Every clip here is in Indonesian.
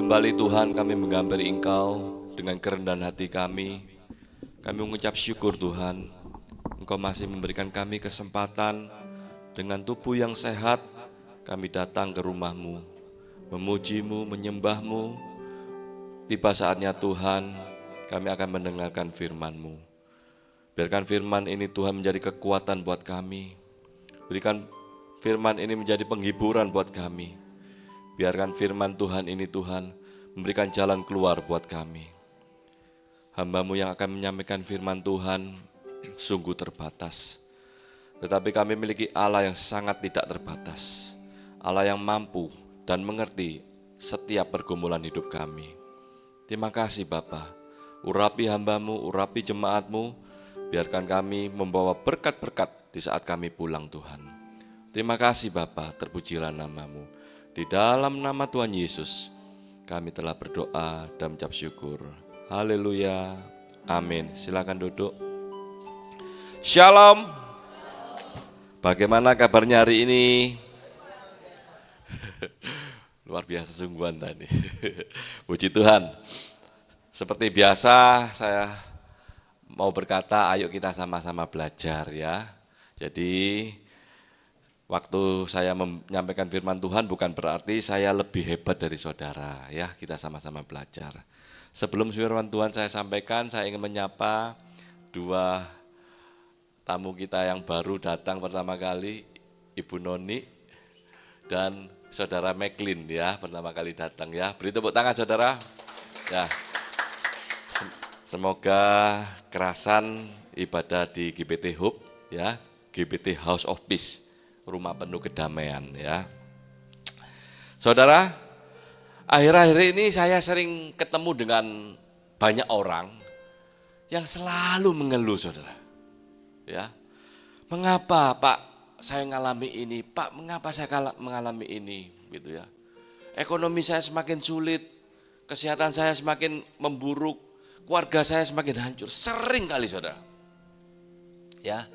Kembali Tuhan kami menghampiri Engkau dengan kerendahan hati kami. Kami mengucap syukur Tuhan, Engkau masih memberikan kami kesempatan dengan tubuh yang sehat. Kami datang ke rumah-Mu, memuji-Mu, menyembah-Mu. Tiba saatnya Tuhan, kami akan mendengarkan firman-Mu. Biarkan firman ini Tuhan menjadi kekuatan buat kami. Berikan firman ini menjadi penghiburan buat kami. Biarkan firman Tuhan ini Tuhan memberikan jalan keluar buat kami. Hamba-Mu yang akan menyampaikan firman Tuhan sungguh terbatas. Tetapi kami memiliki Allah yang sangat tidak terbatas. Allah yang mampu dan mengerti setiap pergumulan hidup kami. Terima kasih Bapa. Urapi hamba-Mu, urapi jemaat-Mu. Biarkan kami membawa berkat-berkat di saat kami pulang Tuhan. Terima kasih Bapa, terpujilah nama-Mu. Di dalam nama Tuhan Yesus, kami telah berdoa dan mengucap syukur. Haleluya. Amin. Silakan duduk. Shalom. Bagaimana kabarnya hari ini? Luar biasa sungguhan tadi. Puji Tuhan. Seperti biasa saya mau berkata, ayo kita sama-sama belajar ya. Jadi waktu saya menyampaikan firman Tuhan bukan berarti saya lebih hebat dari saudara ya, kita sama-sama belajar. Sebelum firman Tuhan saya sampaikan, saya ingin menyapa dua tamu kita yang baru datang pertama kali, Ibu Noni dan Saudara Meklin ya, pertama kali datang ya. Beri tepuk tangan saudara. Ya. Semoga kerasan ibadah di GBT Hope ya, GBT House of Peace. Rumah penuh kedamaian ya. Saudara, akhir-akhir ini saya sering ketemu dengan banyak orang yang selalu mengeluh saudara. Ya. Mengapa Pak saya mengalami ini? Pak, mengapa saya mengalami ini? Gitu ya. Ekonomi saya semakin sulit, kesehatan saya semakin memburuk, keluarga saya semakin hancur. Sering kali saudara. Ya.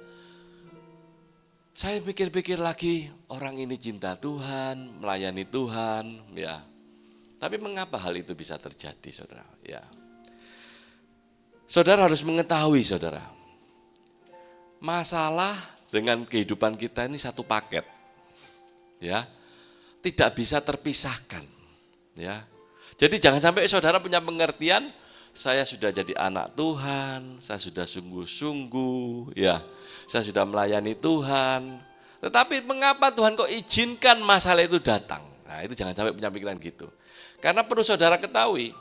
Saya pikir-pikir lagi, orang ini cinta Tuhan, melayani Tuhan, ya. Tapi mengapa hal itu bisa terjadi, saudara? Ya. Saudara harus mengetahui, saudara, masalah dengan kehidupan kita ini satu paket, ya, tidak bisa terpisahkan, ya. Jadi jangan sampai saudara punya pengertian, saya sudah jadi anak Tuhan, saya sudah sungguh-sungguh, ya. Saya sudah melayani Tuhan, tetapi mengapa Tuhan kok izinkan masalah itu datang? Nah itu jangan sampai punya pikiran gitu. Karena perlu saudara ketahui,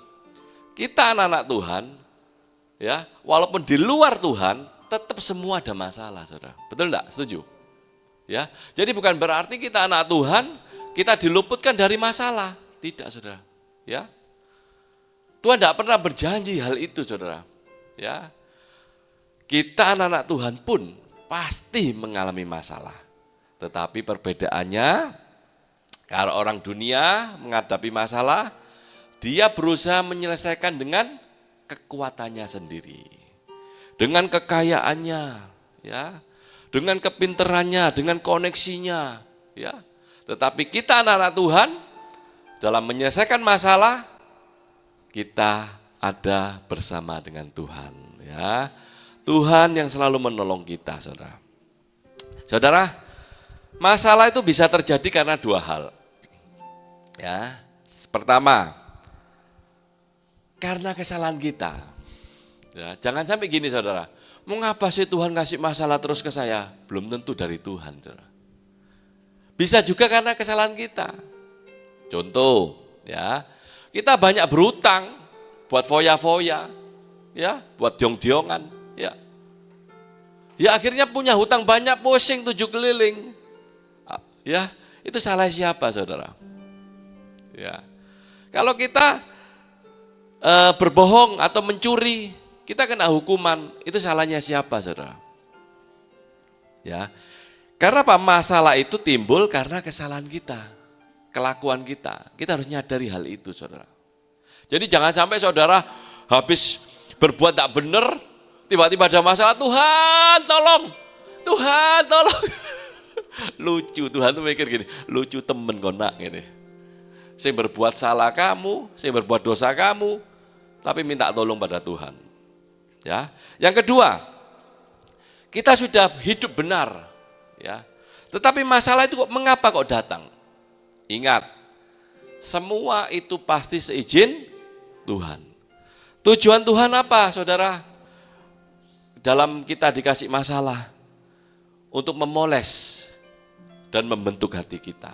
kita anak-anak Tuhan, ya walaupun di luar Tuhan, tetap semua ada masalah saudara. Betul enggak? Setuju? Ya, jadi bukan berarti kita anak Tuhan, kita diluputkan dari masalah. Tidak saudara. Ya, Tuhan tidak pernah berjanji hal itu saudara. Ya, kita anak-anak Tuhan pun pasti mengalami masalah. Tetapi perbedaannya, kalau orang dunia menghadapi masalah, dia berusaha menyelesaikan dengan kekuatannya sendiri. Dengan kekayaannya, ya, dengan kepinterannya, dengan koneksinya, ya. Tetapi kita anak-anak Tuhan, dalam menyelesaikan masalah, kita ada bersama dengan Tuhan, ya. Tuhan yang selalu menolong kita, saudara. Saudara, masalah itu bisa terjadi karena dua hal. Ya, pertama, karena kesalahan kita. Ya, jangan sampai gini, saudara. Mengapa sih Tuhan kasih masalah terus ke saya? Belum tentu dari Tuhan, saudara. Bisa juga karena kesalahan kita. Contoh, ya, kita banyak berutang buat foya-foya, ya, buat diong-diongan. Ya akhirnya punya hutang banyak, pusing 7 keliling. Ya, itu salah siapa saudara? Ya. Kalau kita berbohong atau mencuri, kita kena hukuman, itu salahnya siapa saudara? Ya. Karena apa? Masalah itu timbul karena kesalahan kita, kelakuan kita. Kita harus nyadari hal itu saudara. Jadi jangan sampai saudara habis berbuat tak benar, tiba-tiba ada masalah, Tuhan tolong, Tuhan tolong. Lucu, Tuhan tuh mikir gini, lucu temen kok nak gini. Sing berbuat salah kamu, sing berbuat dosa kamu, tapi minta tolong pada Tuhan. Ya. Yang kedua, kita sudah hidup benar, ya. Tetapi masalah itu mengapa kok datang? Ingat, semua itu pasti seizin Tuhan. Tujuan Tuhan apa, saudara? Dalam kita dikasih masalah, untuk memoles dan membentuk hati kita.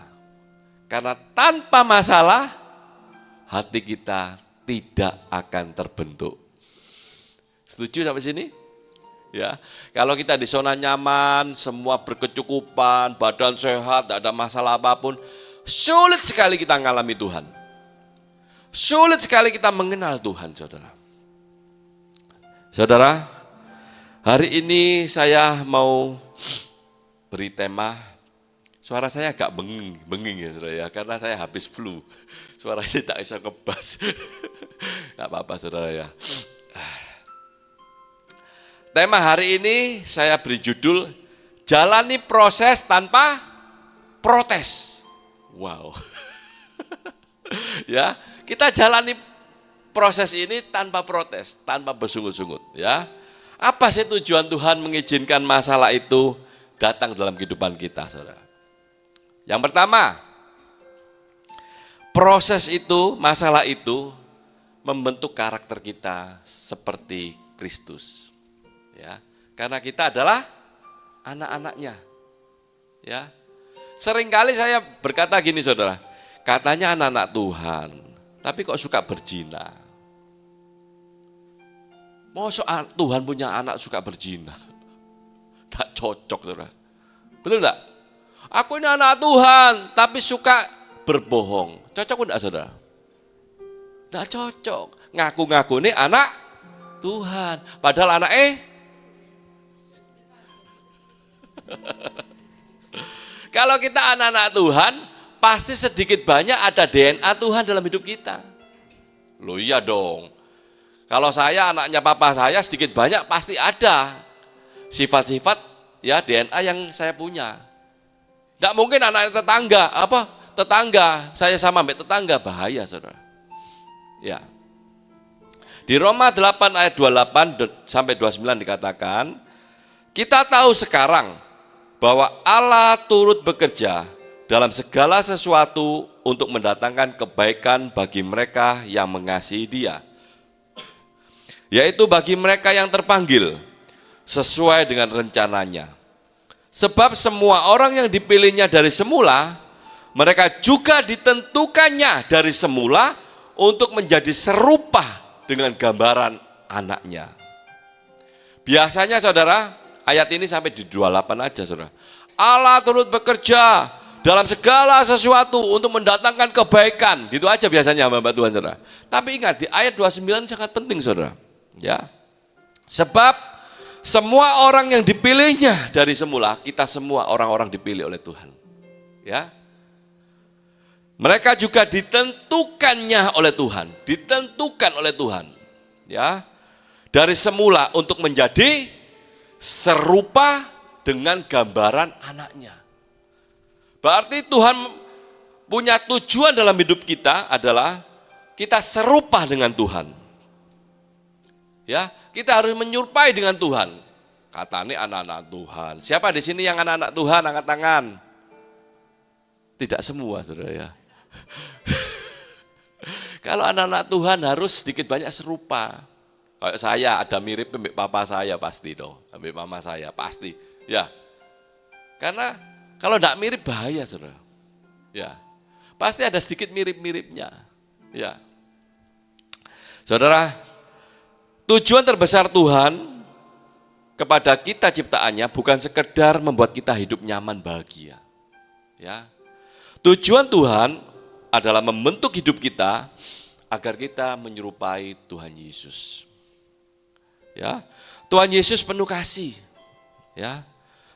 Karena tanpa masalah, hati kita tidak akan terbentuk. Setuju sampai sini? Ya, kalau kita di zona nyaman, semua berkecukupan, badan sehat, tidak ada masalah apapun, sulit sekali kita mengalami Tuhan. Sulit sekali kita mengenal Tuhan, saudara. Saudara, hari ini saya mau beri tema. Suara saya agak benging ya saudara ya, karena saya habis flu. Suaranya tak bisa ngebas. Gak apa-apa saudara ya. Tema hari ini saya beri judul, jalani proses tanpa protes. Wow. Ya, kita jalani proses ini tanpa protes, tanpa bersungut-sungut ya. Apa sih tujuan Tuhan mengizinkan masalah itu datang dalam kehidupan kita, saudara? Yang pertama, proses itu, masalah itu membentuk karakter kita seperti Kristus. Ya, karena kita adalah anak-anaknya. Ya. Seringkali saya berkata gini, saudara, katanya anak-anak Tuhan, tapi kok suka berzina? Masa Tuhan punya anak suka berzina? Tak cocok, saudara. Betul enggak? Aku ini anak Tuhan, tapi suka berbohong. Cocok enggak, saudara? Enggak cocok. Ngaku-ngaku ini anak Tuhan, padahal anak Kalau kita anak-anak Tuhan, pasti sedikit banyak ada DNA Tuhan dalam hidup kita. Loh iya dong. Kalau saya anaknya papa saya, sedikit banyak pasti ada sifat-sifat ya DNA yang saya punya. Tidak mungkin anak tetangga, tetangga, saya sama sama tetangga, bahaya saudara. Ya. Di Roma 8 ayat 28 sampai 29 dikatakan, kita tahu sekarang bahwa Allah turut bekerja dalam segala sesuatu untuk mendatangkan kebaikan bagi mereka yang mengasihi Dia. Yaitu bagi mereka yang terpanggil sesuai dengan rencananya. Sebab semua orang yang dipilihnya dari semula, mereka juga ditentukannya dari semula untuk menjadi serupa dengan gambaran anaknya. Biasanya saudara, ayat ini sampai di 28 aja saudara. Allah turut bekerja dalam segala sesuatu untuk mendatangkan kebaikan. Gitu aja biasanya hamba Tuhan saudara. Tapi ingat di ayat 29 sangat penting saudara. Ya. Sebab semua orang yang dipilihnya dari semula, kita semua orang-orang dipilih oleh Tuhan. Ya. Mereka juga ditentukannya oleh Tuhan, ditentukan oleh Tuhan. Ya. Dari semula untuk menjadi serupa dengan gambaran anaknya. Berarti Tuhan punya tujuan dalam hidup kita adalah kita serupa dengan Tuhan. Ya, kita harus menyerupai dengan Tuhan. Katanya anak-anak Tuhan. Siapa di sini yang anak-anak Tuhan? Angkat tangan. Tidak semua, saudara ya. Kalau anak-anak Tuhan harus sedikit banyak serupa. Kayak saya ada mirip sama papa saya pasti dong, sama mama saya pasti. Ya, karena kalau tidak mirip bahaya, saudara. Ya, pasti ada sedikit mirip-miripnya. Ya, saudara. Tujuan terbesar Tuhan kepada kita ciptaannya bukan sekedar membuat kita hidup nyaman bahagia. Ya. Tujuan Tuhan adalah membentuk hidup kita agar kita menyerupai Tuhan Yesus. Ya. Tuhan Yesus penuh kasih. Ya.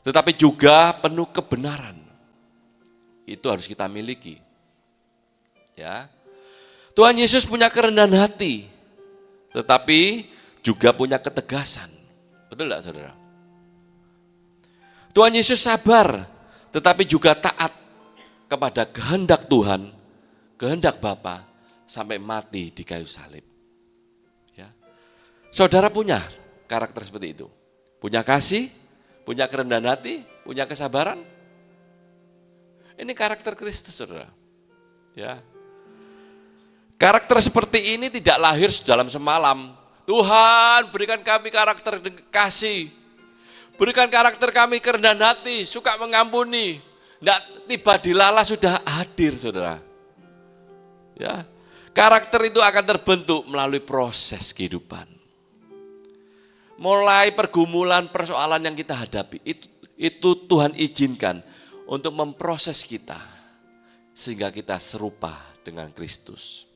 Tetapi juga penuh kebenaran. Itu harus kita miliki. Ya. Tuhan Yesus punya kerendahan hati. Tetapi juga punya ketegasan. Betul tidak saudara? Tuhan Yesus sabar, tetapi juga taat kepada kehendak Tuhan kehendak Bapa sampai mati di kayu salib. Ya. Saudara punya karakter seperti itu. Punya kasih, punya kerendahan hati, punya kesabaran. Ini karakter Kristus, saudara. Ya. Karakter seperti ini tidak lahir dalam semalam. Tuhan berikan kami karakter kasih. Berikan karakter kami kerendahan hati, suka mengampuni. Tidak tiba dilala sudah hadir, saudara. Ya. Karakter itu akan terbentuk melalui proses kehidupan. Mulai pergumulan, persoalan yang kita hadapi, itu Tuhan izinkan untuk memproses kita. Sehingga kita serupa dengan Kristus.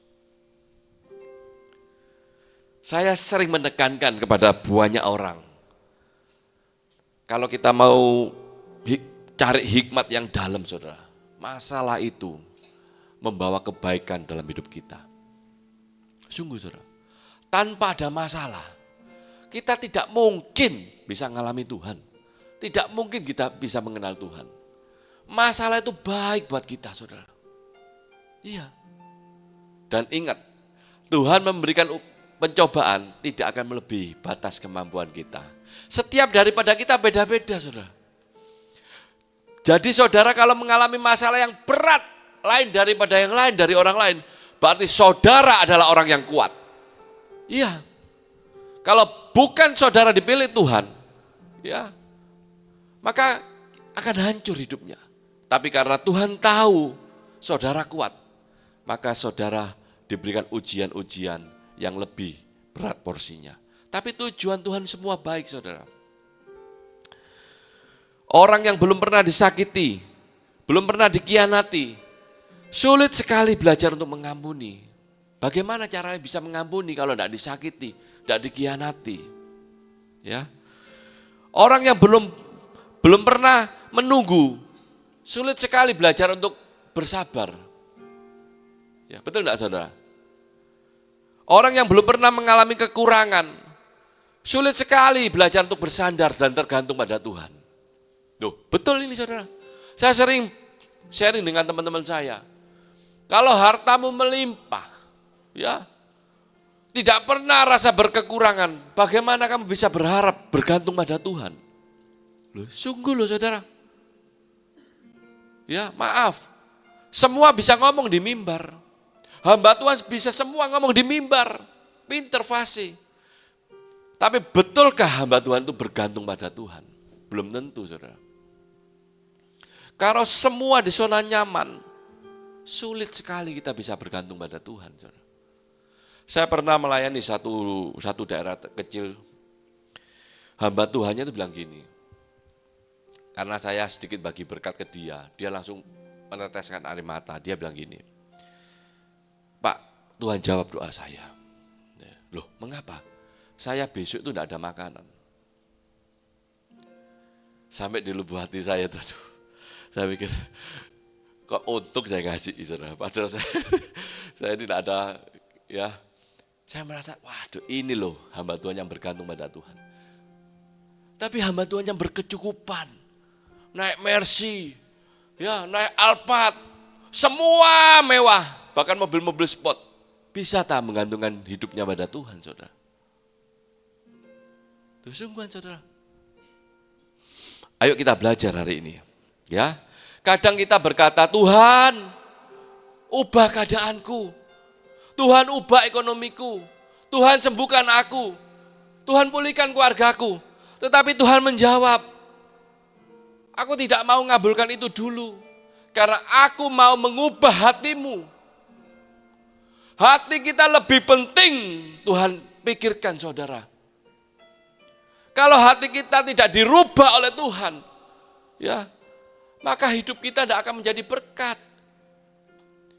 Saya sering menekankan kepada banyak orang. Kalau kita mau cari hikmat yang dalam, saudara. Masalah itu membawa kebaikan dalam hidup kita. Sungguh, saudara. Tanpa ada masalah, kita tidak mungkin bisa mengalami Tuhan. Tidak mungkin kita bisa mengenal Tuhan. Masalah itu baik buat kita, saudara. Iya. Dan ingat, Tuhan memberikan pencobaan tidak akan melebihi batas kemampuan kita. Setiap daripada kita beda-beda, saudara. Jadi saudara kalau mengalami masalah yang berat, lain daripada yang lain, dari orang lain, berarti saudara adalah orang yang kuat. Iya. Kalau bukan saudara dipilih Tuhan, ya, maka akan hancur hidupnya. Tapi karena Tuhan tahu saudara kuat, maka saudara diberikan ujian-ujian yang lebih berat porsinya. Tapi tujuan Tuhan semua baik, saudara. Orang yang belum pernah disakiti, belum pernah dikhianati, sulit sekali belajar untuk mengampuni. Bagaimana caranya bisa mengampuni kalau tidak disakiti, tidak dikhianati? Ya. Orang yang belum pernah menunggu, sulit sekali belajar untuk bersabar. Ya, betul tidak, saudara? Orang yang belum pernah mengalami kekurangan, sulit sekali belajar untuk bersandar dan tergantung pada Tuhan. Tuh, betul ini, saudara. Saya sering sharing dengan teman-teman saya. Kalau hartamu melimpah, ya, tidak pernah rasa berkekurangan, bagaimana kamu bisa berharap bergantung pada Tuhan? Loh, sungguh loh, saudara. Ya, maaf. Semua bisa ngomong di mimbar. Hamba Tuhan bisa semua ngomong di mimbar. Pinter fasih. Tapi betulkah hamba Tuhan itu bergantung pada Tuhan? Belum tentu, saudara. Kalau semua di zona nyaman, sulit sekali kita bisa bergantung pada Tuhan, saudara. Saya pernah melayani satu daerah kecil. Hamba Tuhannya itu bilang gini. Karena saya sedikit bagi berkat ke dia langsung meneteskan air mata. Dia bilang gini, Pak, Tuhan jawab doa saya. Loh, mengapa? Saya besok itu tidak ada makanan. Sampai di lubuk hati saya itu, aduh, saya pikir, kok untung saya ngasih, saudara. Padahal saya tidak ada, ya. Saya merasa, waduh, ini loh hamba Tuhan yang bergantung pada Tuhan. Tapi hamba Tuhan yang berkecukupan, naik Mercy, ya, naik Alphard, semua mewah, bahkan mobil-mobil sport, bisa tak menggantungkan hidupnya pada Tuhan, saudara? Itu sungguhan, saudara. Ayo kita belajar hari ini, ya. Kadang kita berkata, Tuhan, ubah keadaanku, Tuhan ubah ekonomiku, Tuhan sembuhkan aku, Tuhan pulihkan keluargaku. Tetapi Tuhan menjawab, aku tidak mau ngabulkan itu dulu, karena aku mau mengubah hatimu. Hati kita lebih penting Tuhan pikirkan, saudara. Kalau hati kita tidak dirubah oleh Tuhan, ya, maka hidup kita tidak akan menjadi berkat.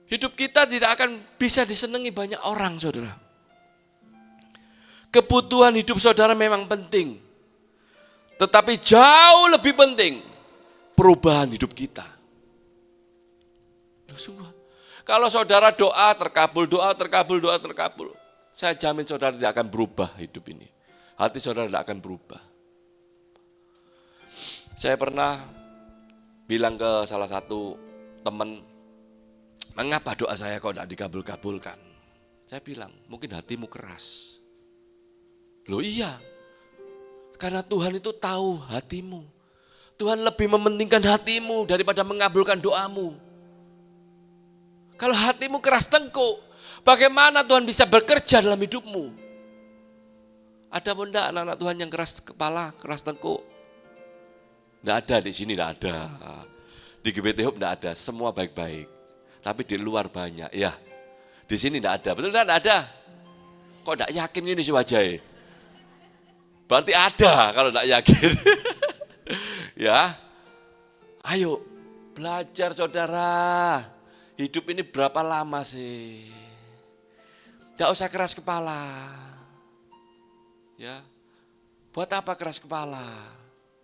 Hidup kita tidak akan bisa disenangi banyak orang, saudara. Kebutuhan hidup saudara memang penting. Tetapi jauh lebih penting perubahan hidup kita. Sungguh. Kalau saudara doa terkabul, saya jamin saudara tidak akan berubah hidup ini. Hati saudara tidak akan berubah. Saya pernah bilang ke salah satu teman, Mengapa doa saya kok tidak dikabul-kabulkan? Saya bilang, mungkin hatimu keras. Loh iya, karena Tuhan itu tahu hatimu. Tuhan lebih mementingkan hatimu daripada mengabulkan doamu. Kalau hatimu keras tengkuk, bagaimana Tuhan bisa bekerja dalam hidupmu? Ada pun enggak anak-anak Tuhan yang keras kepala, keras tengkuk? Enggak ada di sini, enggak ada. Di GBT Hope enggak ada, semua baik-baik. Tapi di luar banyak, ya. Di sini enggak ada, betul enggak ada? Kok enggak yakin gini sih wajahnya? Berarti ada kalau enggak yakin. Ya, ayo belajar saudara. Hidup ini berapa lama sih? Enggak usah keras kepala. Ya, buat apa keras kepala?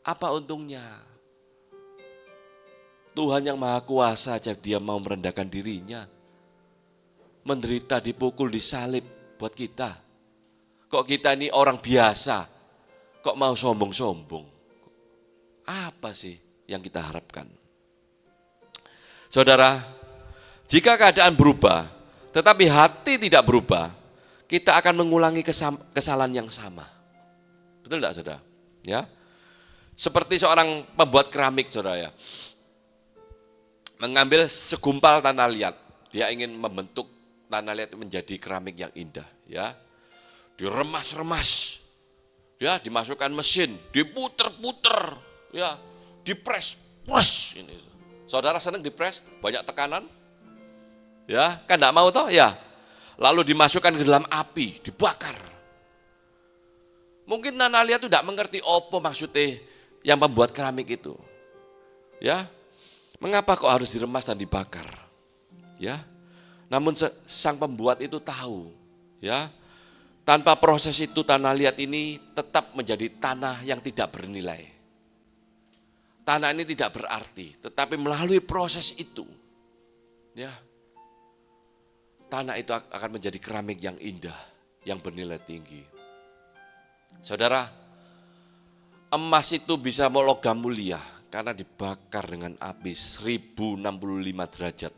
Apa untungnya? Tuhan yang Maha Kuasa aja dia mau merendahkan dirinya. Menderita, dipukul, disalib buat kita. Kok kita ini orang biasa, kok mau sombong-sombong? Apa sih yang kita harapkan? Saudara, jika keadaan berubah, tetapi hati tidak berubah, kita akan mengulangi kesalahan yang sama. Betul tidak saudara? Ya, seperti seorang pembuat keramik saudara ya. Mengambil segumpal tanah liat, dia ingin membentuk tanah liat menjadi keramik yang indah, ya. Diremas-remas, ya, dimasukkan mesin, diputer-puter, ya, dipres, press ini. Saudara senang dipres, banyak tekanan, ya, kan enggak mau toh, ya. Lalu dimasukkan ke dalam api, dibakar. Mungkin tanah liat itu enggak mengerti apa maksudnya yang membuat keramik itu, ya. Mengapa kok harus diremas dan dibakar? Ya. Namun sang pembuat itu tahu, ya. Tanpa proses itu tanah liat ini tetap menjadi tanah yang tidak bernilai. Tanah ini tidak berarti, tetapi melalui proses itu, ya, tanah itu akan menjadi keramik yang indah, yang bernilai tinggi. Saudara, emas itu bisa logam mulia karena dibakar dengan api 1065 derajat.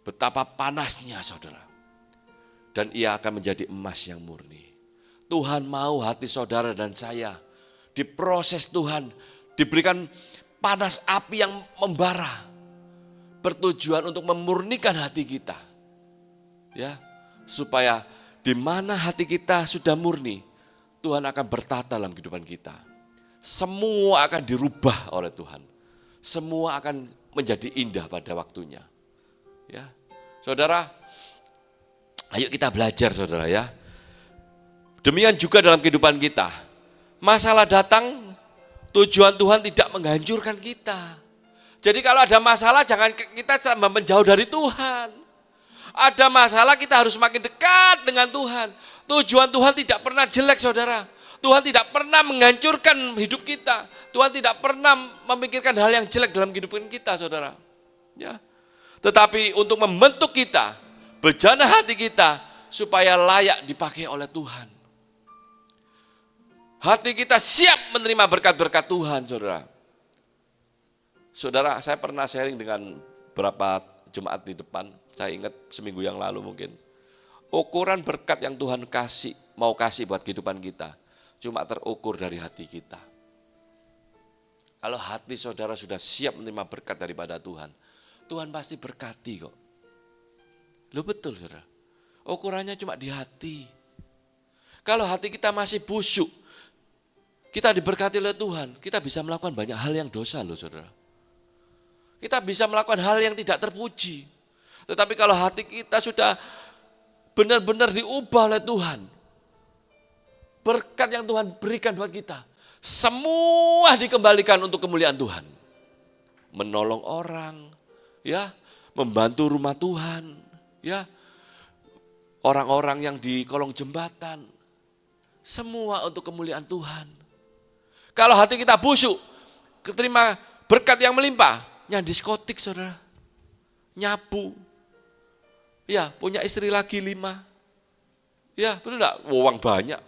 Betapa panasnya saudara. Dan ia akan menjadi emas yang murni. Tuhan mau hati saudara dan saya diproses Tuhan, diberikan panas api yang membara. Bertujuan untuk memurnikan hati kita. Ya, supaya di mana hati kita sudah murni, Tuhan akan bertata dalam kehidupan kita. Semua akan dirubah oleh Tuhan. Semua akan menjadi indah pada waktunya. Ya, saudara, ayo kita belajar saudara ya. Demikian juga dalam kehidupan kita. Masalah datang, tujuan Tuhan tidak menghancurkan kita. Jadi kalau ada masalah jangan kita menjauh dari Tuhan. Ada masalah kita harus makin dekat dengan Tuhan. Tujuan Tuhan tidak pernah jelek saudara. Tuhan tidak pernah menghancurkan hidup kita. Tuhan tidak pernah memikirkan hal yang jelek dalam kehidupan kita saudara. Ya. Tetapi untuk membentuk kita, bejana hati kita supaya layak dipakai oleh Tuhan. Hati kita siap menerima berkat-berkat Tuhan, saudara. Saudara, saya pernah sharing dengan beberapa jemaat di depan, saya ingat seminggu yang lalu mungkin. Ukuran berkat yang Tuhan mau kasih buat kehidupan kita, cuma terukur dari hati kita. Kalau hati saudara sudah siap menerima berkat daripada Tuhan, Tuhan pasti berkati kok. Loh betul saudara, ukurannya cuma di hati. Kalau hati kita masih busuk, kita diberkati oleh Tuhan, kita bisa melakukan banyak hal yang dosa loh saudara. Kita bisa melakukan hal yang tidak terpuji. Tetapi kalau hati kita sudah benar-benar diubah oleh Tuhan, berkat yang Tuhan berikan buat kita, semua dikembalikan untuk kemuliaan Tuhan. Menolong orang, ya, membantu rumah Tuhan, ya, orang-orang yang di kolong jembatan, semua untuk kemuliaan Tuhan. Kalau hati kita busuk, keterima berkat yang melimpah, diskotik saudara, nyabu, ya punya istri lagi 5, ya betul enggak, uang banyak,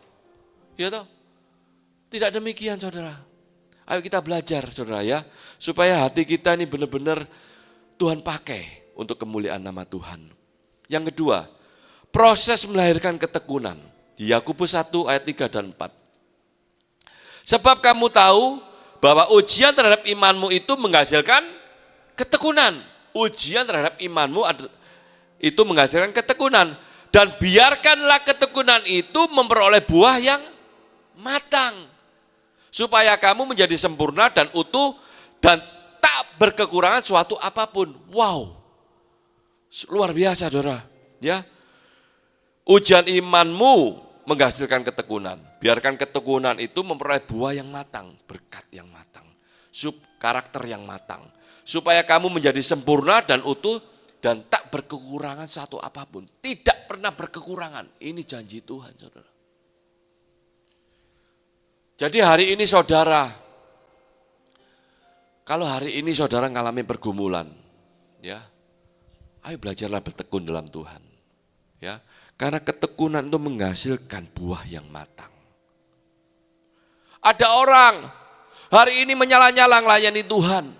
ya toh, tidak demikian saudara. Ayo kita belajar saudara ya, supaya hati kita ini benar-benar Tuhan pakai untuk kemuliaan nama Tuhan. Yang kedua, proses melahirkan ketekunan. Di Yakobus 1 ayat 3 dan 4. Sebab kamu tahu bahwa ujian terhadap imanmu itu menghasilkan ketekunan. Ujian terhadap imanmu itu menghasilkan ketekunan. Dan biarkanlah ketekunan itu memperoleh buah yang matang. Supaya kamu menjadi sempurna dan utuh dan tak berkekurangan suatu apapun. Wow, luar biasa saudara. Ya, ujian imanmu menghasilkan ketekunan. Biarkan ketekunan itu memperoleh buah yang matang, berkat yang matang, karakter yang matang. Supaya kamu menjadi sempurna dan utuh dan tak berkekurangan suatu apapun. Tidak pernah berkekurangan. Ini janji Tuhan, saudara. Jadi hari ini saudara, kalau hari ini saudara mengalami pergumulan, ya, ayo belajarlah bertekun dalam Tuhan. Ya, karena ketekunan itu menghasilkan buah yang matang. Ada orang hari ini menyala-nyala melayani Tuhan.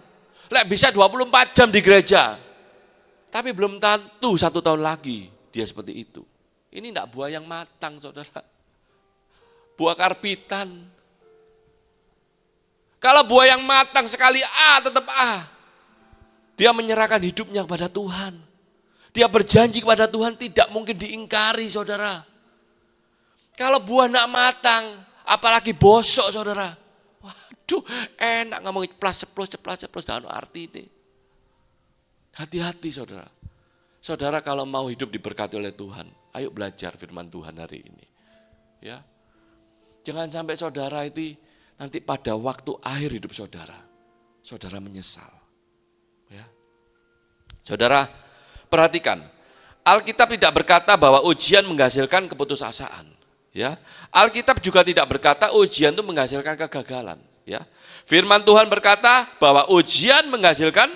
Bisa 24 jam di gereja. Tapi belum tentu 1 tahun lagi dia seperti itu. Ini enggak buah yang matang, saudara. Buah karbitan. Kalau buah yang matang sekali tetap Dia menyerahkan hidupnya kepada Tuhan. Dia berjanji kepada Tuhan tidak mungkin diingkari, saudara. Kalau buah enggak matang, apalagi bosok, saudara. Waduh, enak ngomong ceplos, dan arti ini. Hati-hati, saudara. Saudara kalau mau hidup diberkati oleh Tuhan, ayo belajar firman Tuhan hari ini. Ya, jangan sampai saudara itu nanti pada waktu akhir hidup saudara, saudara menyesal. Ya, saudara perhatikan, Alkitab tidak berkata bahwa ujian menghasilkan keputusasaan. Ya, Alkitab juga tidak berkata ujian itu menghasilkan kegagalan. Ya, firman Tuhan berkata bahwa ujian menghasilkan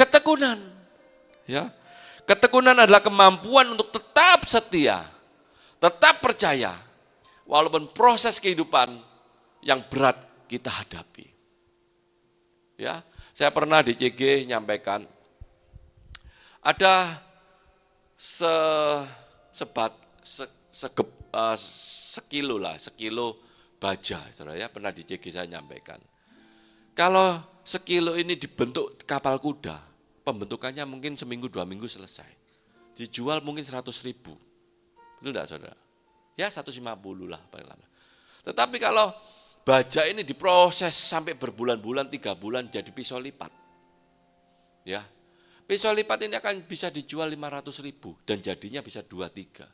ketekunan. Ya, ketekunan adalah kemampuan untuk tetap setia, tetap percaya, walaupun proses kehidupan yang berat kita hadapi. Ya, saya pernah di CG nyampaikan ada sekilo baja, saudara ya, pernah di CG saya nyampaikan. Kalau sekilo ini dibentuk kapal kuda, pembentukannya mungkin seminggu 2 minggu selesai. Dijual mungkin 100.000. Betul enggak, saudara? Ya 150 lah paling lama. Tetapi kalau baja ini diproses sampai berbulan-bulan, 3 bulan jadi pisau lipat. Ya, pisau lipat ini akan bisa dijual 500.000 dan jadinya bisa 2-3.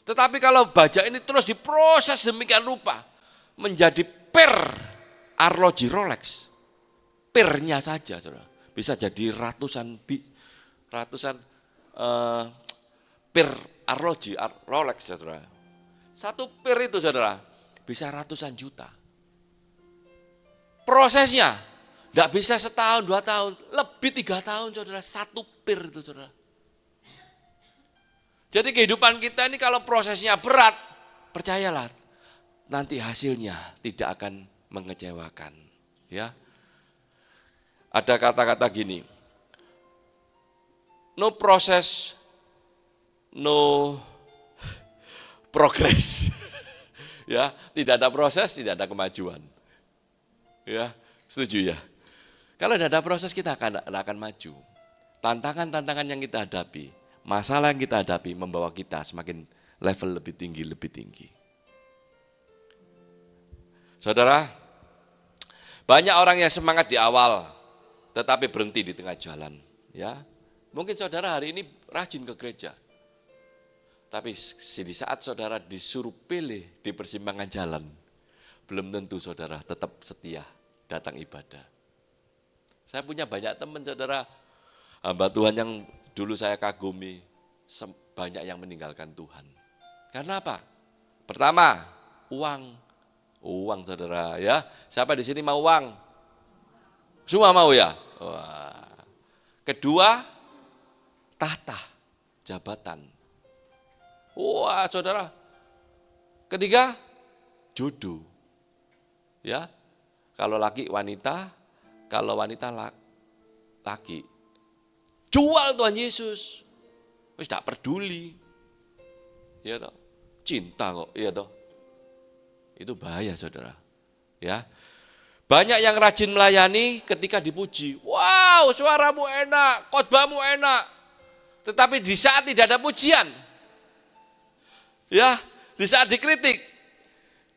Tetapi kalau baja ini terus diproses demikian rupa menjadi per arloji Rolex, pernya saja, saudara, bisa jadi ratusan per arloji Rolex, saudara. Satu per itu, saudara, bisa ratusan juta. Prosesnya enggak bisa setahun, 2 tahun, lebih 3 tahun, saudara, satu per itu, saudara. Jadi kehidupan kita ini kalau prosesnya berat, percayalah, nanti hasilnya tidak akan mengecewakan. Ya, ada kata-kata gini, no process, no progress. Ya, tidak ada proses, tidak ada kemajuan. Ya, setuju ya? Kalau tidak ada proses kita akan maju. Tantangan-tantangan yang kita hadapi, masalah yang kita hadapi membawa kita semakin level lebih tinggi. Saudara, banyak orang yang semangat di awal, tetapi berhenti di tengah jalan. Ya, mungkin saudara hari ini rajin ke gereja, tapi di saat saudara disuruh pilih di persimpangan jalan, belum tentu saudara tetap setia datang ibadah. Saya punya banyak teman, saudara, hamba Tuhan yang dulu saya kagumi, banyak yang meninggalkan Tuhan. Karena apa? Pertama, uang, saudara, ya. Siapa di sini mau uang? Semua mau ya? Wah. Kedua, tahta, jabatan. Wah, saudara. Ketiga, jodoh. Ya. Kalau laki wanita, kalau wanita laki. jual Tuhan Yesus. Wis tak peduli. Ya toh. Cinta kok, iya toh. Itu bahaya saudara. Ya. Banyak yang rajin melayani ketika dipuji. Wow, suaramu enak, khotbahmu enak. Tetapi di saat tidak ada pujian, ya, di saat dikritik,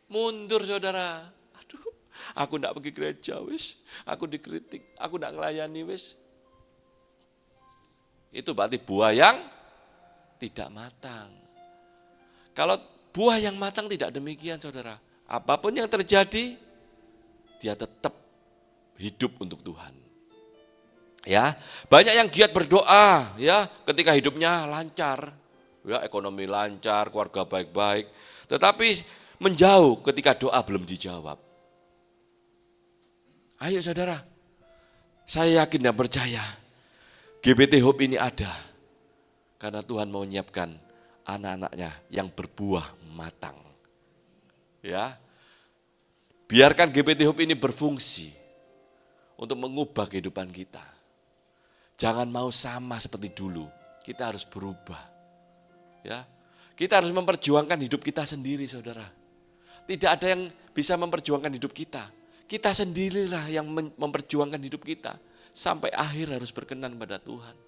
mundur saudara. Aduh, aku enggak pergi gereja wis, aku dikritik, aku enggak melayani wis. Itu berarti buah yang tidak matang. Kalau buah yang matang tidak demikian saudara, apapun yang terjadi, dia tetap hidup untuk Tuhan. Ya, banyak yang giat berdoa, ya, ketika hidupnya lancar, ya, ekonomi lancar, keluarga baik-baik, tetapi menjauh ketika doa belum dijawab. Ayo saudara, saya yakin dan percaya GBT Hope ini ada karena Tuhan mau menyiapkan anak-anaknya yang berbuah matang. Ya, biarkan GBT Hope ini berfungsi untuk mengubah kehidupan kita. Jangan mau sama seperti dulu, kita harus berubah. Ya, kita harus memperjuangkan hidup kita sendiri, saudara. Tidak ada yang bisa memperjuangkan hidup kita. Kita sendirilah yang memperjuangkan hidup kita sampai akhir harus berkenan pada Tuhan.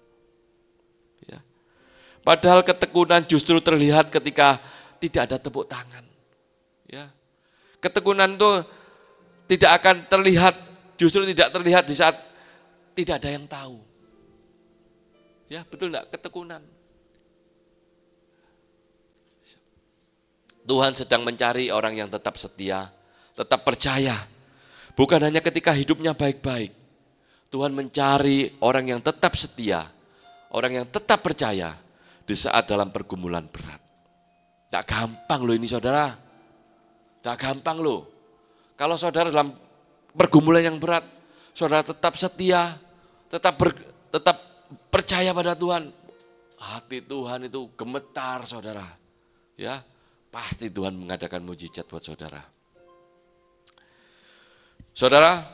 Ya. Padahal ketekunan justru terlihat ketika tidak ada tepuk tangan. Ya. Ketekunan itu tidak akan terlihat, justru tidak terlihat di saat tidak ada yang tahu. Ya, betul enggak? Ketekunan. Tuhan sedang mencari orang yang tetap setia, tetap percaya. Bukan hanya ketika hidupnya baik-baik. Tuhan mencari orang yang tetap setia, orang yang tetap percaya di saat dalam pergumulan berat. Tidak gampang loh ini saudara. Tidak gampang loh. Kalau saudara dalam pergumulan yang berat, saudara tetap setia, tetap percaya pada Tuhan. Hati Tuhan itu gemetar saudara. Ya, pasti Tuhan mengadakan mujizat buat saudara. Saudara,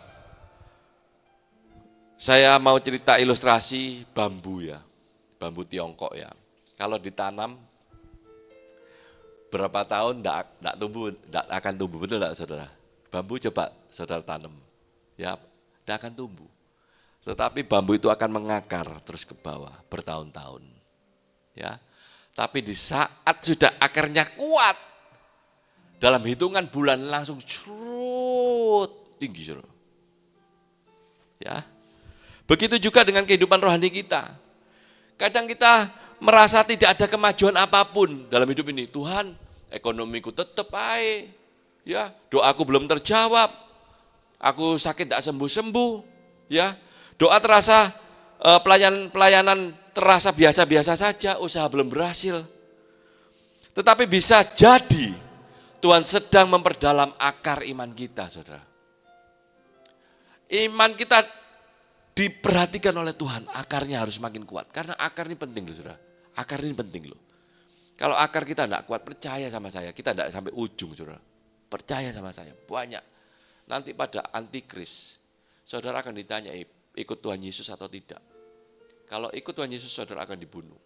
saya mau cerita ilustrasi bambu ya, bambu Tiongkok ya. Kalau ditanam berapa tahun enggak tumbuh, enggak akan tumbuh, betul enggak saudara? Bambu coba saudara tanam, ya enggak akan tumbuh. Tetapi bambu itu akan mengakar terus ke bawah bertahun-tahun. Ya. Tapi di saat sudah akarnya kuat, dalam hitungan bulan langsung tinggi saudara. Ya. Begitu juga dengan kehidupan rohani kita. Kadang kita merasa tidak ada kemajuan apapun dalam hidup ini. Tuhan, ekonomiku tetap baik. Ya, doaku belum terjawab. Aku sakit tidak sembuh-sembuh. Ya, doa terasa pelayanan terasa biasa-biasa saja, usaha belum berhasil. Tetapi bisa jadi Tuhan sedang memperdalam akar iman kita, saudara. Iman kita diperhatikan oleh Tuhan, akarnya harus makin kuat. Karena akar ini penting loh saudara, akar ini penting loh. Kalau akar kita tidak kuat, percaya sama saya, kita tidak sampai ujung saudara. Percaya sama saya, banyak. Nanti pada antikris, saudara akan ditanya ikut Tuhan Yesus atau tidak. Kalau ikut Tuhan Yesus, saudara akan dibunuh.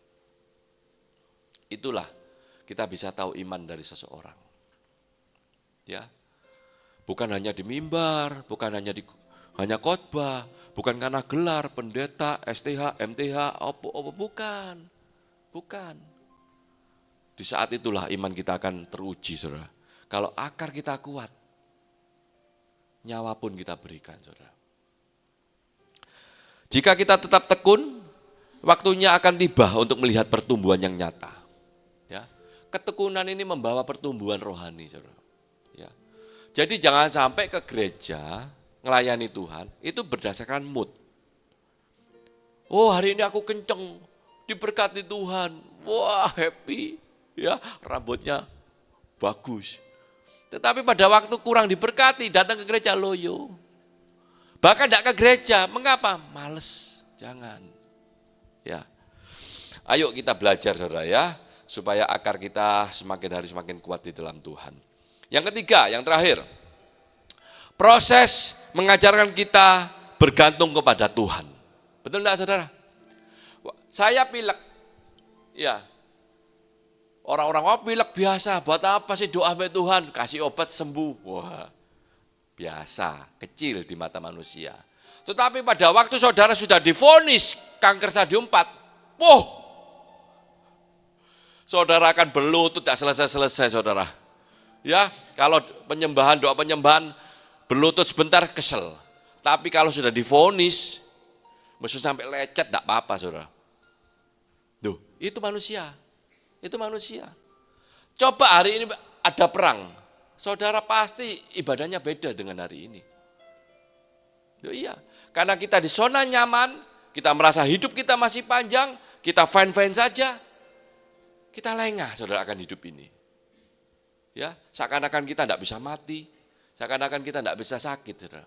Itulah kita bisa tahu iman dari seseorang. Ya, bukan hanya di mimbar, bukan hanya hanya khotbah, bukan karena gelar pendeta, STH, MTH, bukan. Bukan. Di saat itulah iman kita akan teruji, saudara. Kalau akar kita kuat, nyawa pun kita berikan, saudara. Jika kita tetap tekun, waktunya akan tiba untuk melihat pertumbuhan yang nyata. Ya, ketekunan ini membawa pertumbuhan rohani, saudara. Ya. Jadi jangan sampai ke gereja ngelayani Tuhan itu berdasarkan mood. Oh, hari ini aku kenceng, diberkati Tuhan. Wah, happy. Ya, rambutnya bagus. Tetapi pada waktu kurang diberkati, datang ke gereja loyo. Bahkan tidak ke gereja, mengapa? Males, jangan. Ya, ayo kita belajar saudara ya, supaya akar kita semakin hari semakin kuat di dalam Tuhan. Yang ketiga, yang terakhir, proses mengajarkan kita bergantung kepada Tuhan. Betul enggak saudara? Saya pilek. Ya. Orang-orang pilek biasa, buat apa sih doa sama Tuhan? Kasih obat sembuh. Wah, biasa, kecil di mata manusia. Tetapi pada waktu saudara sudah divonis kanker stadium 4, saudara akan berlutut tak selesai-selesai saudara. Ya, kalau doa penyembahan berlutut sebentar kesel. Tapi kalau sudah divonis, mesti sampai lecet tak apa-apa saudara. Duh, itu manusia. Itu manusia. Coba hari ini ada perang, saudara pasti ibadahnya beda dengan hari ini. Duh, iya, karena kita di zona nyaman, kita merasa hidup kita masih panjang, kita fine-fine saja, kita lengah saudara akan hidup ini. Ya, seakan-akan kita tidak bisa mati, seakan-akan kita tidak bisa sakit saudara.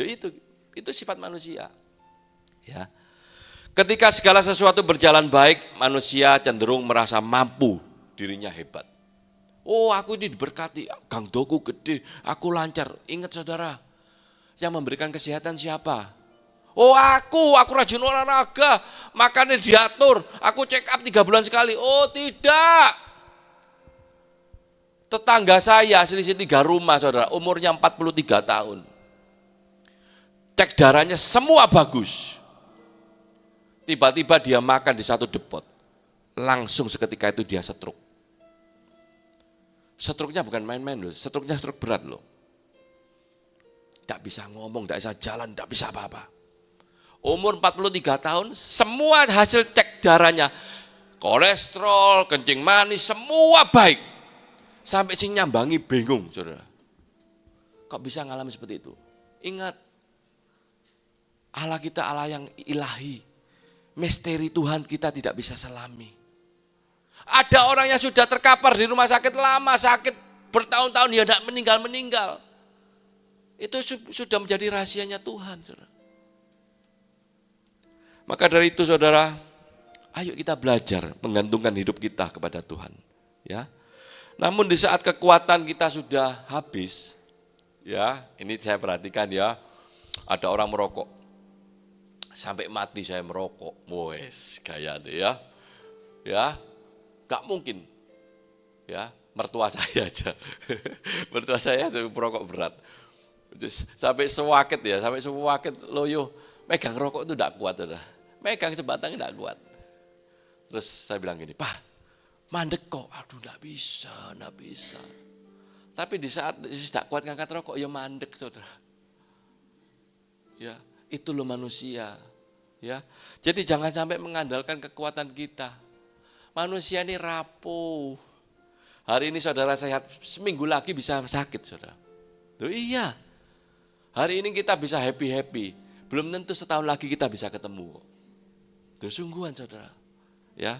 Duh, itu sifat manusia. Ya. Ketika segala sesuatu berjalan baik, manusia cenderung merasa mampu, dirinya hebat. Oh, aku ini diberkati, gangdoku gede, aku lancar. Ingat saudara, yang memberikan kesehatan siapa? Oh, aku rajin olahraga, makannya diatur, aku check up 3 bulan sekali. Oh, tidak. Tetangga saya selisih 3 rumah saudara, umurnya 43 tahun. Cek darahnya semua bagus. Tiba-tiba dia makan di satu depot, langsung seketika itu dia stroke. Stroke-nya bukan main-main loh, stroke-nya stroke berat loh. Tidak bisa ngomong, tidak bisa jalan, tidak bisa apa-apa. Umur 43 tahun, semua hasil cek darahnya, kolesterol, kencing manis, semua baik. Sampai si nyambangi bingung, saudara. Kok bisa ngalami seperti itu? Ingat, Allah kita Allah yang ilahi. Misteri Tuhan kita tidak bisa selami. Ada orang yang sudah terkapar di rumah sakit lama, sakit bertahun-tahun, dia tidak meninggal. Itu sudah menjadi rahasianya Tuhan. Saudara. Maka dari itu saudara, ayo kita belajar menggantungkan hidup kita kepada Tuhan. Ya. Namun di saat kekuatan kita sudah habis, ya ini saya perhatikan ya, ada orang merokok. Sampai mati saya merokok, wes gaya deh ya, gak mungkin, ya mertua saya aja, mertua saya itu merokok berat, sampai sewakit loyo, megang rokok itu gak kuat udah, megang sebatang gak kuat, terus saya bilang gini, Pak, mandek kok, aduh gak bisa, tapi di saat tidak kuat ngangkat rokok ya mandek saudara, ya. Itu loh manusia, ya. Jadi jangan sampai mengandalkan kekuatan kita. Manusia ini rapuh. Hari ini saudara sehat, seminggu lagi bisa sakit saudara. Loh iya, hari ini kita bisa happy, belum tentu setahun lagi kita bisa ketemu. Itu sungguhan saudara, ya.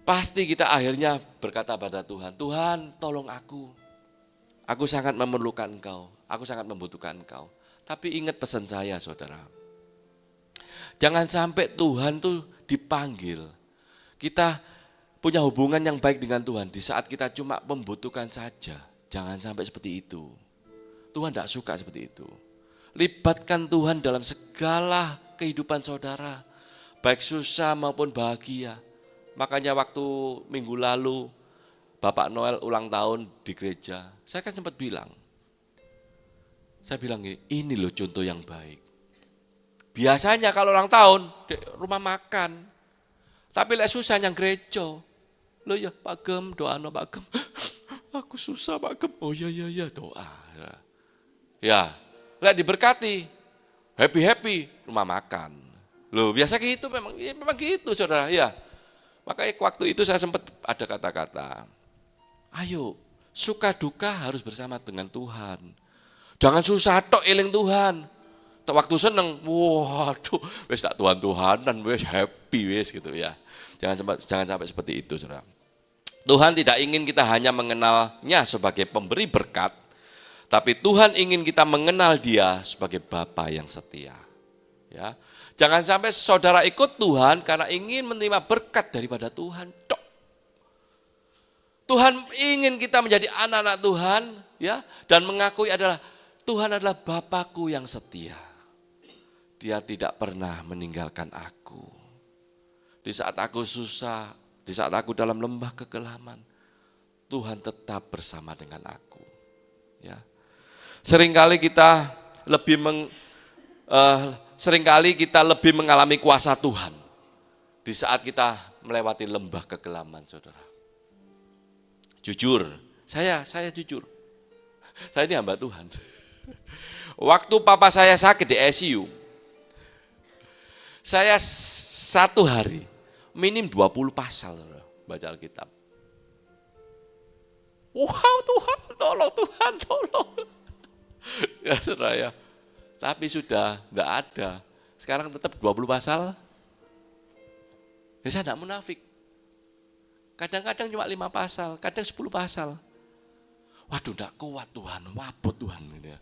Pasti kita akhirnya berkata pada Tuhan, Tuhan tolong aku sangat memerlukan Engkau, aku sangat membutuhkan Engkau. Tapi ingat pesan saya saudara, jangan sampai Tuhan tuh dipanggil, kita punya hubungan yang baik dengan Tuhan di saat kita cuma membutuhkan saja, jangan sampai seperti itu. Tuhan tidak suka seperti itu. Libatkan Tuhan dalam segala kehidupan saudara, baik susah maupun bahagia. Makanya waktu minggu lalu Bapak Noel ulang tahun di gereja, saya kan sempat bilang, saya bilang ini loh contoh yang baik. Biasanya kalau ulang tahun di rumah makan, tapi lek susah yang gereja. Loh ya Pak Gem, doa no Pak Gem. Aku susah Pak Gem. Oh iya doa. Ya, lek diberkati, happy rumah makan. Loh biasa gitu memang gitu saudara. Ya, makanya waktu itu saya sempat ada kata-kata, ayo suka duka harus bersama dengan Tuhan. Jangan susah tok eling Tuhan. Waktu seneng, waduh, wes tak Tuhan-Tuhanan, wes happy wes gitu ya. Jangan sampai seperti itu, saudara. Tuhan tidak ingin kita hanya mengenalnya sebagai pemberi berkat, tapi Tuhan ingin kita mengenal Dia sebagai Bapa yang setia. Ya, jangan sampai saudara ikut Tuhan karena ingin menerima berkat daripada Tuhan. Tok. Tuhan ingin kita menjadi anak-anak Tuhan, ya, dan mengakui Tuhan adalah Bapakku yang setia. Dia tidak pernah meninggalkan aku. di saat aku susah, di saat aku dalam lembah kekelaman, Tuhan tetap bersama dengan aku. Ya. Seringkali kita lebih mengalami kuasa Tuhan di saat kita melewati lembah kekelaman, saudara. Jujur, saya jujur. Saya ini hamba Tuhan. Waktu papa saya sakit di ICU, saya satu hari minim 20 pasal baca Alkitab. Wow, Tuhan, tolong. Ya saudara ya. Tapi sudah enggak ada. Sekarang tetap 20 pasal. Ya saya enggak munafik. Kadang-kadang cuma 5 pasal, kadang 10 pasal. Waduh, enggak kuat Tuhan, wabot Tuhan gitu ya.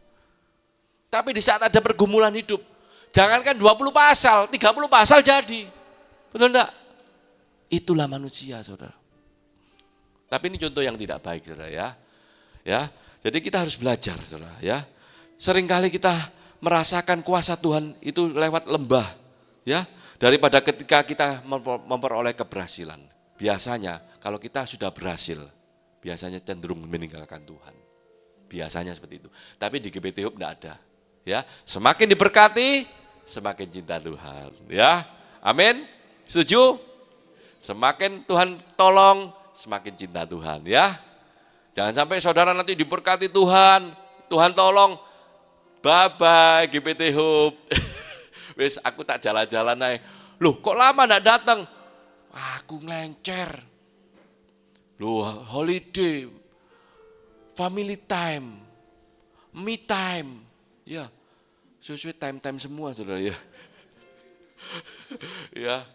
Tapi di saat ada pergumulan hidup, jangankan 20 pasal, 30 pasal jadi. Betul enggak? Itulah manusia, saudara. Tapi ini contoh yang tidak baik, saudara ya. Ya, jadi kita harus belajar, saudara ya. Seringkali kita merasakan kuasa Tuhan itu lewat lembah, ya, daripada ketika kita memperoleh keberhasilan. Biasanya kalau kita sudah berhasil, biasanya cenderung meninggalkan Tuhan. Biasanya seperti itu. Tapi di GBT Hub enggak ada. Ya, semakin diberkati, semakin cinta Tuhan. Ya, amin. Setuju? Semakin Tuhan tolong, semakin cinta Tuhan. Ya, jangan sampai saudara nanti diberkati Tuhan, Tuhan tolong, bye-bye GPT Hub. Wes aku tak jalan-jalan aja. Loh, kok lama enggak datang? Aku ngelencer. Loh, holiday, family time, me time. Ya, sesuai time-time semua, saudara ya. Ya,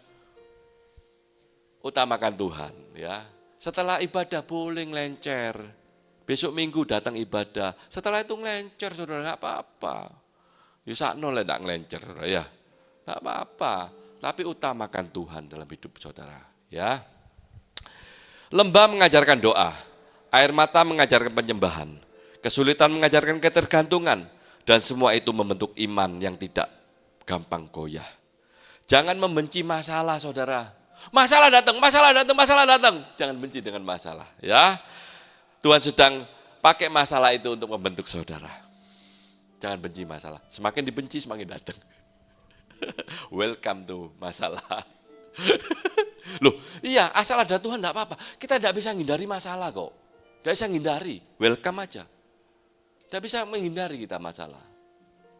utamakan Tuhan. Ya, setelah ibadah boleh ngelencer. Besok minggu datang ibadah. Setelah itu ngelencer, saudara, nggak apa-apa. Ya sakno lah nggak ngelencer, saudara ya, nggak apa-apa. Tapi utamakan Tuhan dalam hidup saudara. Ya, lembah mengajarkan doa, air mata mengajarkan penyembahan, kesulitan mengajarkan ketergantungan. Dan semua itu membentuk iman yang tidak gampang goyah. Jangan membenci masalah, saudara. Masalah datang. Jangan benci dengan masalah. Ya, Tuhan sedang pakai masalah itu untuk membentuk saudara. Jangan benci masalah. Semakin dibenci, semakin datang. Welcome to masalah. Loh, iya, asal ada Tuhan enggak apa-apa. Kita tidak bisa menghindari masalah kok. Tidak bisa menghindari. Welcome aja. Tidak bisa menghindari kita masalah.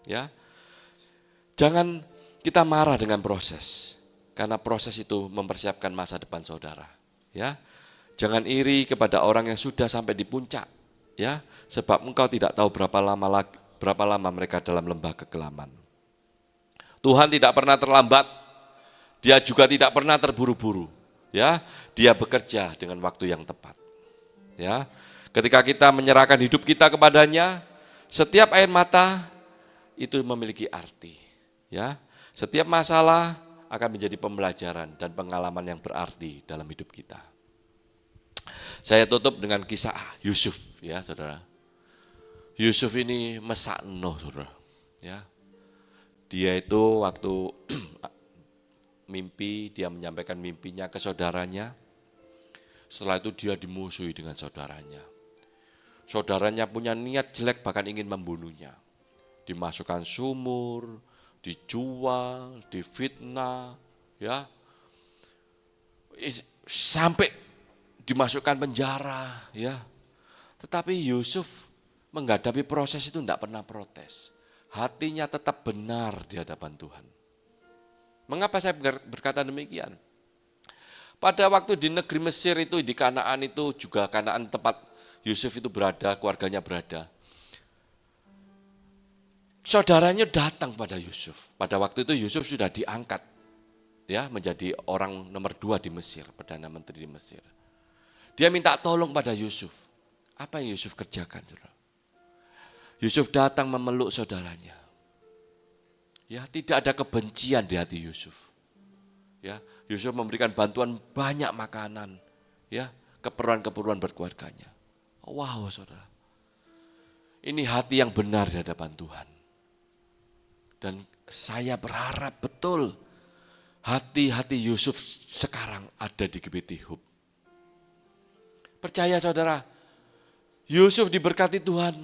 Ya, jangan kita marah dengan proses, karena proses itu mempersiapkan masa depan saudara. Ya, jangan iri kepada orang yang sudah sampai di puncak. Ya, sebab engkau tidak tahu berapa lama mereka dalam lembah kekelaman. Tuhan tidak pernah terlambat, Dia juga tidak pernah terburu-buru. Ya, Dia bekerja dengan waktu yang tepat. Ya, ketika kita menyerahkan hidup kita kepadanya, setiap air mata itu memiliki arti. Ya, setiap masalah akan menjadi pembelajaran dan pengalaman yang berarti dalam hidup kita. Saya tutup dengan kisah Yusuf, ya saudara. Yusuf ini mesakno, saudara. Ya, dia itu waktu mimpi, dia menyampaikan mimpinya ke saudaranya. Setelah itu dia dimusuhi dengan saudaranya. Saudaranya punya niat jelek, bahkan ingin membunuhnya. Dimasukkan sumur, dijual, difitnah, ya, sampai dimasukkan penjara, ya. Tetapi Yusuf menghadapi proses itu tidak pernah protes. Hatinya tetap benar di hadapan Tuhan. Mengapa saya berkata demikian? Pada waktu di negeri Mesir itu, di Kanaan itu juga Kanaan tempat Yusuf itu berada, keluarganya berada. Saudaranya datang pada Yusuf. Pada waktu itu Yusuf sudah diangkat, ya, menjadi orang nomor 2 di Mesir, Perdana Menteri di Mesir. Dia minta tolong pada Yusuf. Apa yang Yusuf kerjakan, saudara? Yusuf datang memeluk saudaranya. Ya, tidak ada kebencian di hati Yusuf. Ya, Yusuf memberikan bantuan banyak makanan, ya, keperluan-keperluan berkeluarganya. Wow, saudara. Ini hati yang benar di hadapan Tuhan. Dan saya berharap betul hati-hati Yusuf sekarang ada di Gebeti Hub. Percaya saudara, Yusuf diberkati Tuhan,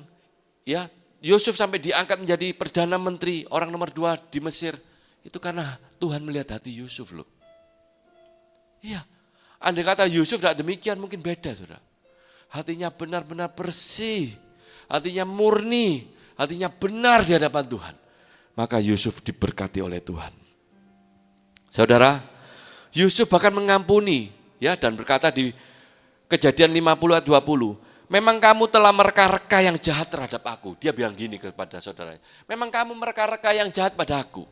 ya. Yusuf sampai diangkat menjadi Perdana Menteri, orang nomor 2 di Mesir. Itu karena Tuhan melihat hati Yusuf loh. Iya, andai kata Yusuf tidak demikian mungkin beda saudara. Hatinya benar-benar bersih, hatinya murni, hatinya benar di hadapan Tuhan. Maka Yusuf diberkati oleh Tuhan. Saudara, Yusuf bahkan mengampuni, ya, dan berkata di Kejadian 50 ayat 20, memang kamu telah mereka-reka yang jahat terhadap aku. Dia bilang gini kepada saudaranya, memang kamu mereka-reka yang jahat pada aku,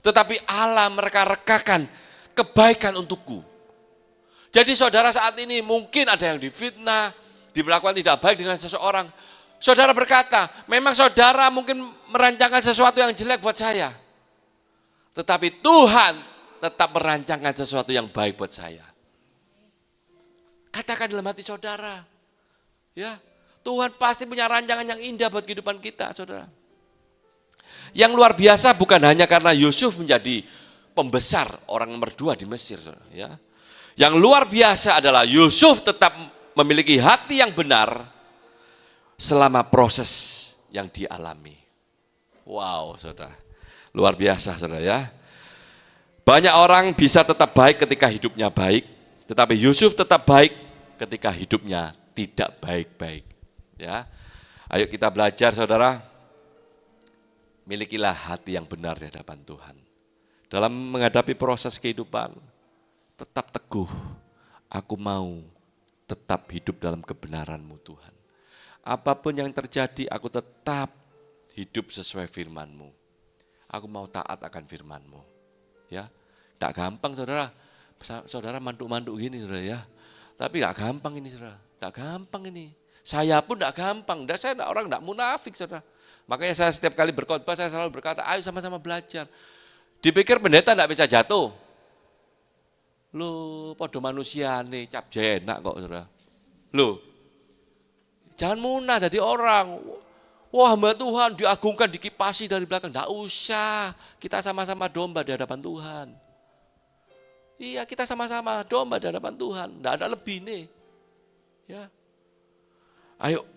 tetapi Allah mereka-rekakan kebaikan untukku. Jadi saudara saat ini mungkin ada yang difitnah, diperlakukan tidak baik dengan seseorang. Saudara berkata, memang saudara mungkin merancangkan sesuatu yang jelek buat saya. Tetapi Tuhan tetap merancangkan sesuatu yang baik buat saya. Katakan dalam hati saudara, ya, Tuhan pasti punya rancangan yang indah buat kehidupan kita, saudara. Yang luar biasa bukan hanya karena Yusuf menjadi pembesar orang nomor 2 di Mesir, saudara, ya. Yang luar biasa adalah Yusuf tetap memiliki hati yang benar selama proses yang dialami. Wow, saudara, luar biasa, saudara, ya. Banyak orang bisa tetap baik ketika hidupnya baik, tetapi Yusuf tetap baik ketika hidupnya tidak baik-baik. Ya, ayo kita belajar saudara, milikilah hati yang benar di hadapan Tuhan. Dalam menghadapi proses kehidupan, tetap teguh, aku mau tetap hidup dalam kebenaran-Mu Tuhan. Apapun yang terjadi, aku tetap hidup sesuai firman-Mu. Aku mau taat akan firman-Mu. Ya, tidak gampang saudara. Saudara manduk-manduk gini saudara, ya. Tapi gak gampang ini saudara, gak gampang ini. Saya pun gak gampang, saya orang gak munafik saudara. Makanya saya setiap kali berkhotbah saya selalu berkata, ayo sama-sama belajar. Dipikir pendeta gak bisa jatuh. Loh, podo manusia nih, cap jenak kok saudara. Loh, jangan munah jadi orang. Wah, hamba Tuhan diagungkan, dikipasi dari belakang. Gak usah, kita sama-sama domba di hadapan Tuhan. Iya, kita sama-sama domba di hadapan Tuhan, tidak ada lebih nih. Ya, ayo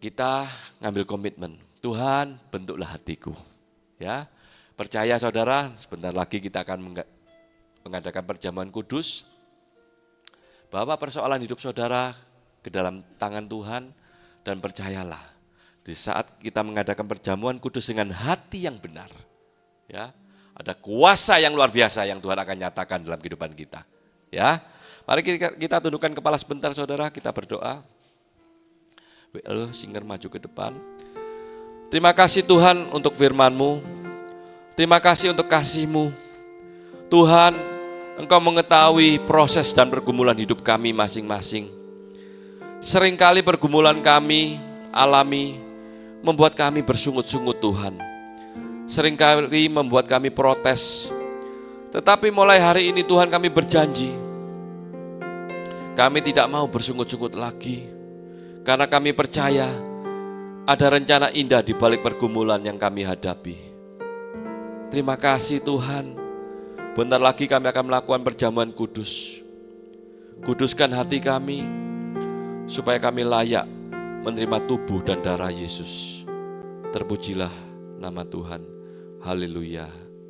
kita ngambil komitmen. Tuhan, bentuklah hatiku. Ya, percaya saudara, sebentar lagi kita akan mengadakan perjamuan kudus. Bawa persoalan hidup saudara ke dalam tangan Tuhan dan percayalah, di saat kita mengadakan perjamuan kudus dengan hati yang benar, ya. Ada kuasa yang luar biasa yang Tuhan akan nyatakan dalam kehidupan kita. Ya, mari kita tundukkan kepala sebentar saudara, kita berdoa. Singer maju ke depan. Terima kasih Tuhan untuk firman-Mu. Terima kasih untuk kasih-Mu. Tuhan, Engkau mengetahui proses dan pergumulan hidup kami masing-masing. Seringkali pergumulan kami alami membuat kami bersungut-sungut Tuhan. Seringkali membuat kami protes. Tetapi mulai hari ini Tuhan kami berjanji, kami tidak mau bersungut-sungut lagi. Karena kami percaya ada rencana indah di balik pergumulan yang kami hadapi. Terima kasih Tuhan. Bentar lagi kami akan melakukan perjamuan kudus. Kuduskan hati kami, supaya kami layak menerima tubuh dan darah Yesus. Terpujilah nama Tuhan. Haleluya,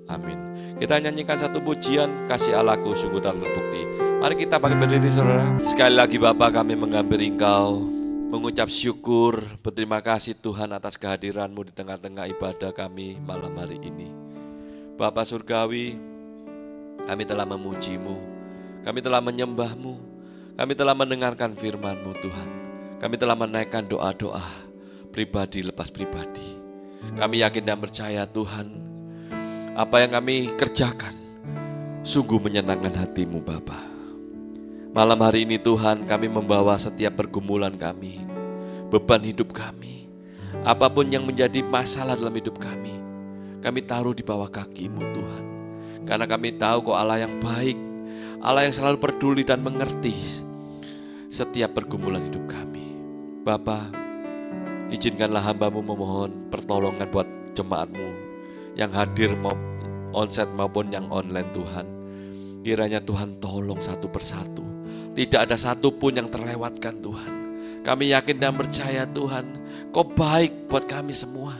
amin. Kita nyanyikan satu pujian, kasih Allahku sungguh telah terbukti. Mari kita pakai berdiri saudara. Sekali lagi Bapa, kami menghampiri Engkau, mengucap syukur, berterima kasih Tuhan atas kehadiran-Mu di tengah-tengah ibadah kami malam hari ini. Bapa Surgawi, kami telah memuji-Mu, kami telah menyembah-Mu, kami telah mendengarkan firman-Mu Tuhan. Kami telah menaikkan doa-doa pribadi lepas pribadi. Kami yakin dan percaya Tuhan, apa yang kami kerjakan sungguh menyenangkan hati-Mu Bapa. Malam hari ini Tuhan, kami membawa setiap pergumulan kami, beban hidup kami, apapun yang menjadi masalah dalam hidup kami taruh di bawah kaki-Mu Tuhan. Karena kami tahu Kau Allah yang baik, Allah yang selalu peduli dan mengerti setiap pergumulan hidup kami. Bapa, izinkanlah hamba-Mu memohon pertolongan buat jemaat-Mu yang hadir onsite maupun yang online Tuhan. Kiranya Tuhan tolong satu persatu. Tidak ada satu pun yang terlewatkan Tuhan. Kami yakin dan percaya Tuhan, Kau baik buat kami semua.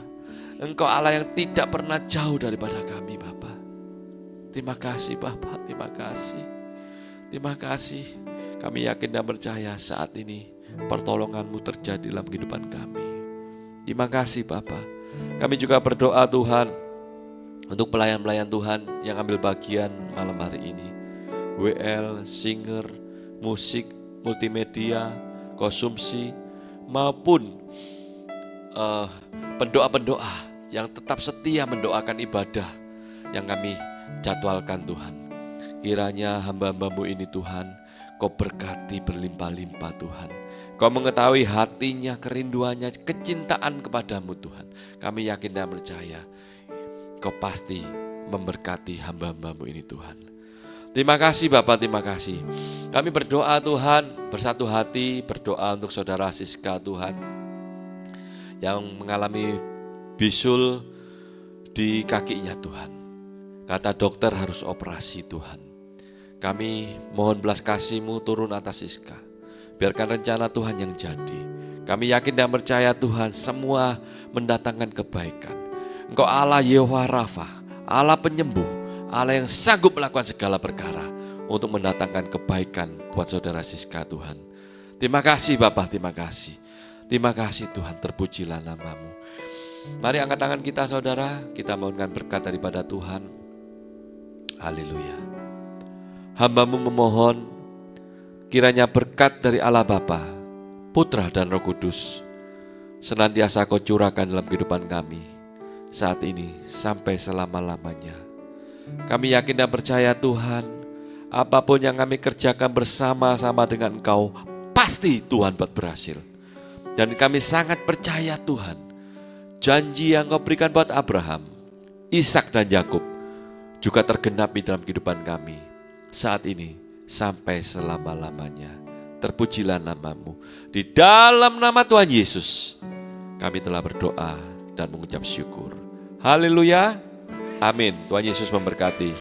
Engkau Allah yang tidak pernah jauh daripada kami Bapa. Terima kasih Bapa, terima kasih. Terima kasih. Kami yakin dan percaya saat ini pertolongan-Mu terjadi dalam kehidupan kami. Terima kasih Bapa. Kami juga berdoa Tuhan untuk pelayan-pelayan Tuhan yang ambil bagian malam hari ini. WL, singer, musik, multimedia, konsumsi, maupun pendoa-pendoa yang tetap setia mendoakan ibadah yang kami jadwalkan Tuhan. Kiranya hamba-hamba-Mu ini Tuhan, Kau berkati berlimpah-limpah Tuhan. Kau mengetahui hatinya, kerinduannya, kecintaan kepadamu Tuhan. Kami yakin dan percaya Kau pasti memberkati hamba-hamba-Mu ini Tuhan. Terima kasih Bapak, terima kasih. Kami berdoa Tuhan, bersatu hati berdoa untuk saudara Siska Tuhan yang mengalami bisul di kakinya Tuhan. Kata dokter harus operasi Tuhan. Kami mohon belas kasih-Mu turun atas Siska. Biarkan rencana Tuhan yang jadi. Kami yakin dan percaya Tuhan semua mendatangkan kebaikan. Engkau Allah Yehova Rafa, Allah penyembuh, Allah yang sanggup melakukan segala perkara untuk mendatangkan kebaikan buat saudara Siska Tuhan. Terima kasih Bapak, terima kasih. Terima kasih Tuhan, terpujilah nama-Mu. Mari angkat tangan kita saudara, kita mohonkan berkat daripada Tuhan. Haleluya. Hamba-Mu memohon kiranya berkat dari Allah Bapa, Putra dan Roh Kudus senantiasa Kau curahkan dalam kehidupan kami saat ini sampai selama-lamanya. Kami yakin dan percaya Tuhan, apapun yang kami kerjakan bersama-sama dengan Engkau, pasti Tuhan buat berhasil. Dan kami sangat percaya Tuhan, janji yang Kau berikan buat Abraham, Ishak dan Yakub juga tergenapi dalam kehidupan kami saat ini sampai selama-lamanya. Terpujilah nama-Mu. Di dalam nama Tuhan Yesus kami telah berdoa dan mengucap syukur. Haleluya. Amin. Tuhan Yesus memberkati.